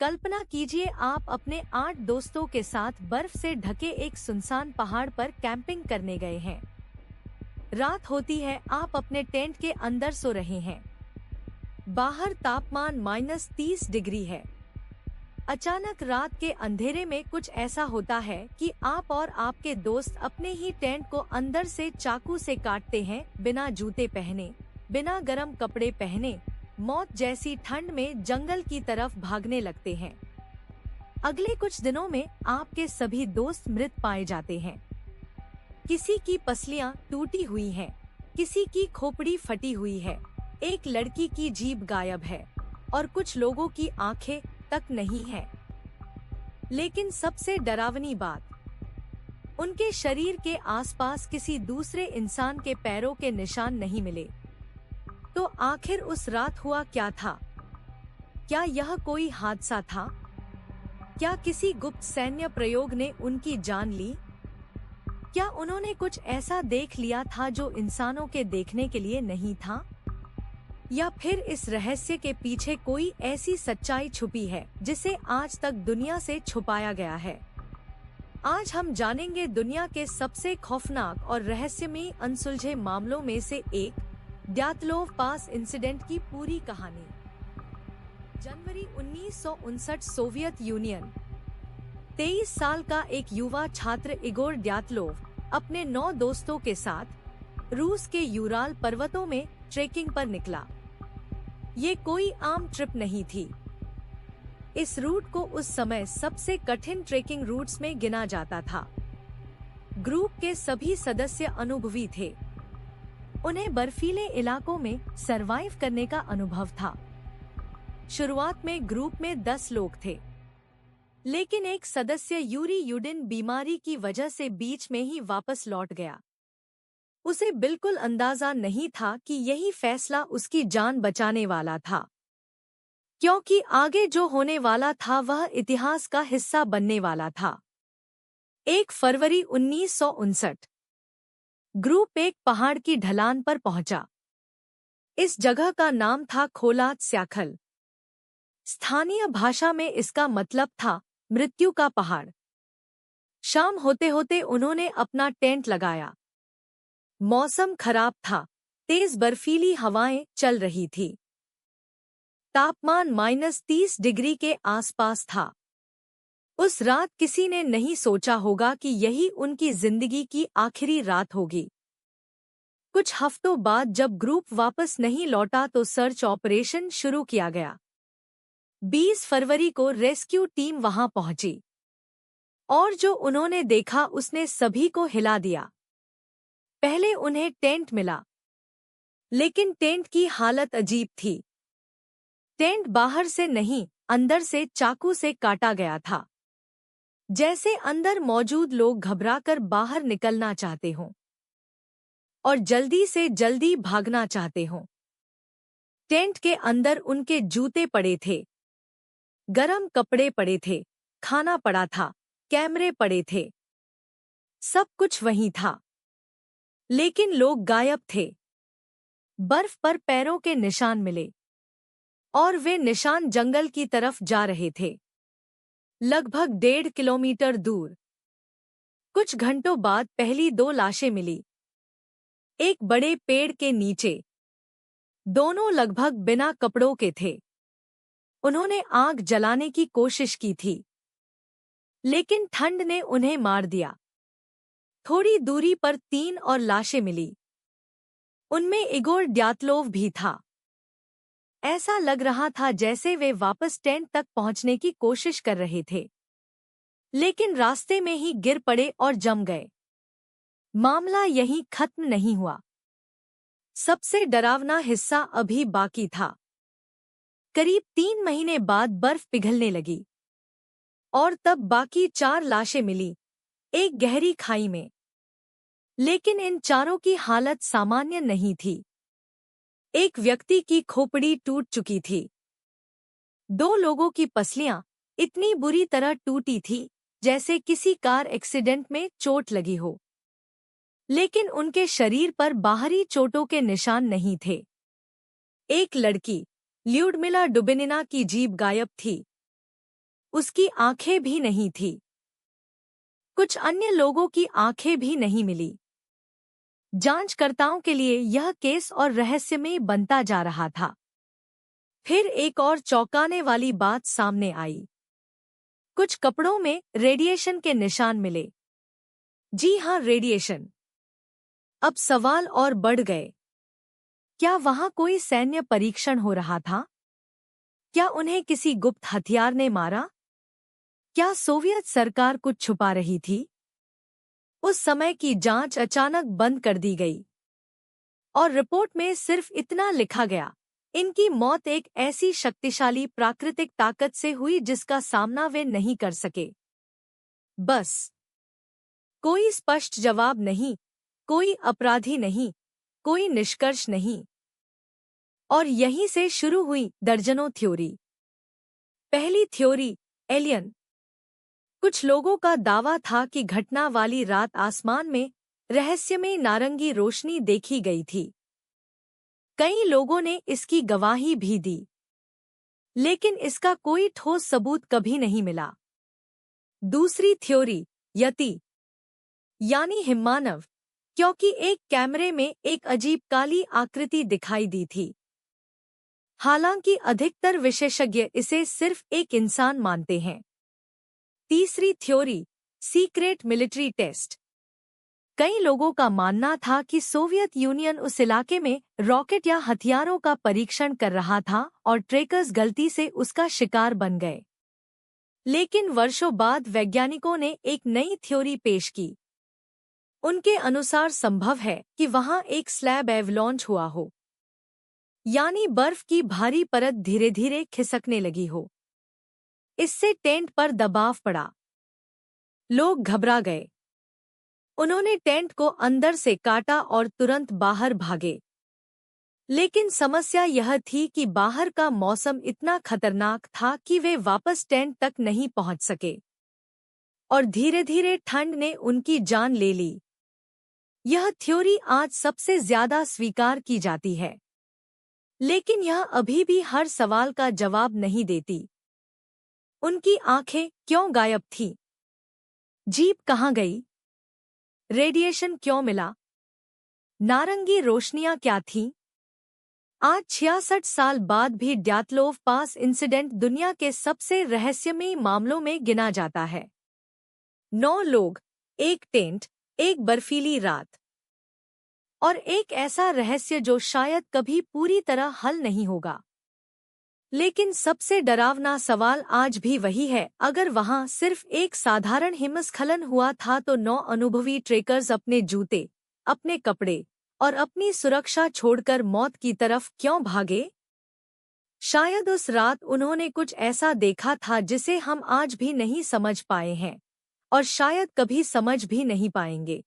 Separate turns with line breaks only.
कल्पना कीजिए आप अपने 8 दोस्तों के साथ बर्फ से ढके एक सुनसान पहाड़ पर कैंपिंग करने गए हैं। रात होती है, आप अपने टेंट के अंदर सो रहे हैं। बाहर तापमान -30 डिग्री है। अचानक रात के अंधेरे में कुछ ऐसा होता है कि आप और आपके दोस्त अपने ही टेंट को अंदर से चाकू से काटते हैं, बिना जूते पहने, बिना गर्म कपड़े पहने, मौत जैसी ठंड में जंगल की तरफ भागने लगते हैं। अगले कुछ दिनों में आपके सभी दोस्त मृत पाए जाते हैं। किसी की पसलियां टूटी हुई हैं, किसी की खोपड़ी फटी हुई है, एक लड़की की जीभ गायब है और कुछ लोगों की आंखें तक नहीं है। लेकिन सबसे डरावनी बात, उनके शरीर के आसपास किसी दूसरे इंसान के पैरों के निशान नहीं मिले। तो आखिर उस रात हुआ क्या था? क्या यह कोई हादसा था? क्या किसी गुप्त सैन्य प्रयोग ने उनकी जान ली? क्या उन्होंने कुछ ऐसा देख लिया था जो इंसानों के देखने के लिए नहीं था? या फिर इस रहस्य के पीछे कोई ऐसी सच्चाई छुपी है जिसे आज तक दुनिया से छुपाया गया है? आज हम जानेंगे दुनिया के सबसे खौफनाक और रहस्यमयी अनसुलझे मामलों में से एक, ड्यातलोव पास इंसिडेंट की पूरी कहानी। जनवरी 1959, सोवियत यूनियन। 23 साल का एक युवा छात्र इगोर ड्यातलोव अपने 9 दोस्तों के साथ रूस के यूराल पर्वतों में ट्रेकिंग पर निकला। ये कोई आम ट्रिप नहीं थी। इस रूट को उस समय सबसे कठिन ट्रेकिंग रूट्स में गिना जाता था। ग्रुप के सभी सदस्य अनुभवी थे। उन्हें बर्फीले इलाकों में सरवाइव करने का अनुभव था। शुरुआत में ग्रुप में 10 लोग थे, लेकिन एक सदस्य यूरी युडिन बीमारी की वजह से बीच में ही वापस लौट गया। उसे बिल्कुल अंदाजा नहीं था कि यही फैसला उसकी जान बचाने वाला था, क्योंकि आगे जो होने वाला था वह इतिहास का हिस्सा बनने वाला था। 1 फरवरी 1959, ग्रुप एक पहाड़ की ढलान पर पहुंचा। इस जगह का नाम था खोलात स्याखल। स्थानीय भाषा में इसका मतलब था मृत्यु का पहाड़। शाम होते होते उन्होंने अपना टेंट लगाया। मौसम खराब था, तेज बर्फीली हवाएं चल रही थी। तापमान -30 डिग्री के आसपास था। उस रात किसी ने नहीं सोचा होगा कि यही उनकी जिंदगी की आखिरी रात होगी। कुछ हफ्तों बाद जब ग्रुप वापस नहीं लौटा तो सर्च ऑपरेशन शुरू किया गया। 20 फरवरी को रेस्क्यू टीम वहां पहुंची और जो उन्होंने देखा उसने सभी को हिला दिया। पहले उन्हें टेंट मिला, लेकिन टेंट की हालत अजीब थी। टेंट बाहर से नहीं, अंदर से चाकू से काटा गया था, जैसे अंदर मौजूद लोग घबराकर बाहर निकलना चाहते हों और जल्दी से जल्दी भागना चाहते हों। टेंट के अंदर उनके जूते पड़े थे, गरम कपड़े पड़े थे, खाना पड़ा था, कैमरे पड़े थे, सब कुछ वहीं था। लेकिन लोग गायब थे। बर्फ पर पैरों के निशान मिले और वे निशान जंगल की तरफ जा रहे थे, लगभग 1.5 किलोमीटर दूर। कुछ घंटों बाद पहली 2 लाशें मिली, एक बड़े पेड़ के नीचे। दोनों लगभग बिना कपड़ों के थे। उन्होंने आग जलाने की कोशिश की थी, लेकिन ठंड ने उन्हें मार दिया। थोड़ी दूरी पर 3 और लाशें मिली। उनमें इगोर ड्यातलोव भी था। ऐसा लग रहा था जैसे वे वापस टेंट तक पहुंचने की कोशिश कर रहे थे, लेकिन रास्ते में ही गिर पड़े और जम गए। मामला यहीं खत्म नहीं हुआ। सबसे डरावना हिस्सा अभी बाकी था। करीब 3 महीने बाद बर्फ पिघलने लगी और तब बाकी 4 लाशें मिली, एक गहरी खाई में। लेकिन इन चारों की हालत सामान्य नहीं थी। एक व्यक्ति की खोपड़ी टूट चुकी थी। 2 लोगों की पसलियां इतनी बुरी तरह टूटी थी जैसे किसी कार एक्सीडेंट में चोट लगी हो, लेकिन उनके शरीर पर बाहरी चोटों के निशान नहीं थे। एक लड़की, ल्यूडमिला डुबिनिना की जीभ गायब थी। उसकी आंखें भी नहीं थी। कुछ अन्य लोगों की आंखें भी नहीं मिली। जांचकर्ताओं के लिए यह केस और रहस्यमय बनता जा रहा था। फिर एक और चौंकाने वाली बात सामने आई। कुछ कपड़ों में रेडिएशन के निशान मिले। जी हाँ, रेडिएशन। अब सवाल और बढ़ गए। क्या वहां कोई सैन्य परीक्षण हो रहा था? क्या उन्हें किसी गुप्त हथियार ने मारा? क्या सोवियत सरकार कुछ छुपा रही थी? उस समय की जांच अचानक बंद कर दी गई और रिपोर्ट में सिर्फ इतना लिखा गया, इनकी मौत एक ऐसी शक्तिशाली प्राकृतिक ताकत से हुई जिसका सामना वे नहीं कर सके। बस। कोई स्पष्ट जवाब नहीं, कोई अपराधी नहीं, कोई निष्कर्ष नहीं। और यहीं से शुरू हुई दर्जनों थ्योरी। पहली थ्योरी, एलियन। कुछ लोगों का दावा था कि घटना वाली रात आसमान में रहस्यमय नारंगी रोशनी देखी गई थी। कई लोगों ने इसकी गवाही भी दी, लेकिन इसका कोई ठोस सबूत कभी नहीं मिला। दूसरी थ्योरी, यति यानी हिममानव, क्योंकि एक कैमरे में एक अजीब काली आकृति दिखाई दी थी। हालांकि अधिकतर विशेषज्ञ इसे सिर्फ एक इंसान मानते हैं। तीसरी थ्योरी, सीक्रेट मिलिट्री टेस्ट। कई लोगों का मानना था कि सोवियत यूनियन उस इलाके में रॉकेट या हथियारों का परीक्षण कर रहा था और ट्रेकर्स गलती से उसका शिकार बन गए। लेकिन वर्षों बाद वैज्ञानिकों ने एक नई थ्योरी पेश की। उनके अनुसार संभव है कि वहां एक स्लैब एवलॉन्च हुआ हो, यानी बर्फ की भारी परत धीरे धीरे खिसकने लगी हो। इससे टेंट पर दबाव पड़ा। लोग घबरा गए। उन्होंने टेंट को अंदर से काटा और तुरंत बाहर भागे। लेकिन समस्या यह थी कि बाहर का मौसम इतना खतरनाक था कि वे वापस टेंट तक नहीं पहुंच सके। और धीरे धीरे ठंड ने उनकी जान ले ली। यह थ्योरी आज सबसे ज्यादा स्वीकार की जाती है, लेकिन यह अभी भी हर सवाल का जवाब नहीं देती। उनकी आंखें क्यों गायब थीं? जीप कहाँ गई? रेडिएशन क्यों मिला? नारंगी रोशनियां क्या थीं? आज 66 साल बाद भी ड्यातलोव पास इंसिडेंट दुनिया के सबसे रहस्यमयी मामलों में गिना जाता है। 9 लोग, एक टेंट, एक बर्फीली रात और एक ऐसा रहस्य जो शायद कभी पूरी तरह हल नहीं होगा। लेकिन सबसे डरावना सवाल आज भी वही है, अगर वहां सिर्फ एक साधारण हिमस्खलन हुआ था तो 9 अनुभवी ट्रेकर्स अपने जूते, अपने कपड़े और अपनी सुरक्षा छोड़कर मौत की तरफ क्यों भागे? शायद उस रात उन्होंने कुछ ऐसा देखा था जिसे हम आज भी नहीं समझ पाए हैं और शायद कभी समझ भी नहीं पाएंगे।